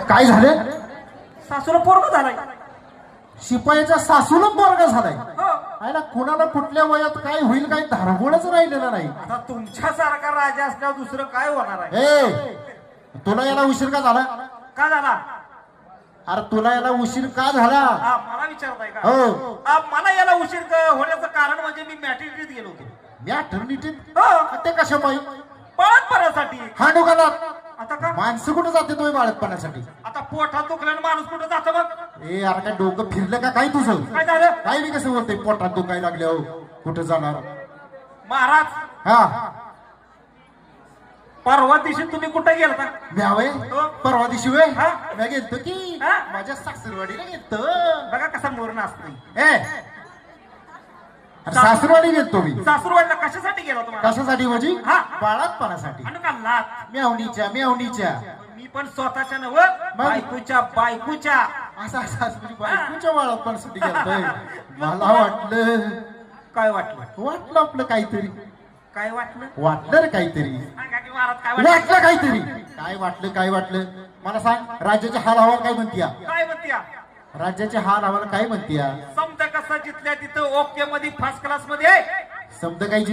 काय झालं? सासूला पोरग झालाय. शिपायाच्या सासूला पोरगा झालाय. हो. आयला कुणाला कुठल्या वयात काय होईल काही धारगोळच राहिलेला नाही. आता तुमच्यासारखा राजा असल्यावर दुसरं काय होणार आहे? ए तुला याला उशीर का झाला? का झाला? अरे तुला याला उशीर का झाला? मला विचारताय का? हो. मला याला उशीर होण्याचं कारण म्हणजे मी मॅटर्निटीत गेलो होतो. मॅटर्निटीत? हो. ते कशा पायी? बाळातपणासाठी. हा डोकाला आता का? माणसं कुठं जाते तुम्ही बाळतपणासाठी? आता पोटात दुखल्यानं माणूस कुठं जातो मग? ए अरे काय डोकं फिरलं का काय तुझं? काय झालं? काय मी कसं बोलते पोटात दुखायला लागले हो कुठं जाणार? महाराज हा परवा दिवशी तुम्ही कुठे गेलता? म्यावे हो. परवा दिवशी वे हा? मी गेलतो की हा? माझ्या सासरवाडीला गेलतो. बघा कसा मोरण असतो. ए अरे सासरवाडी गेलतो मी. सासूरवाडीला कशासाठी गेला तुम्हाला? कशासाठी म्हणजे? हा. बाळातपणासाठी. आणि का लात? मेवणीच्या मी पण स्वतःच्या नव बायकोच्या असं तुझी बायकोच्या बाळातपणासाठी गेलतोय. मला वाटलं काय वाटलं? आपलं काहीतरी काय वाटलं? वाटलं रे काहीतरी सांगा की महाराज काय वाटलं? वाटलं काहीतरी. काय वाटलं मला सांग. राज्याचे हाल हवाल काय म्हणतीया? काय म्हणत्या? राज्याचे हाल हवाल काय म्हणतीया? समजा कसं जिथल्या तिथं ओके मध्ये फर्स्ट क्लास मध्ये समजा काही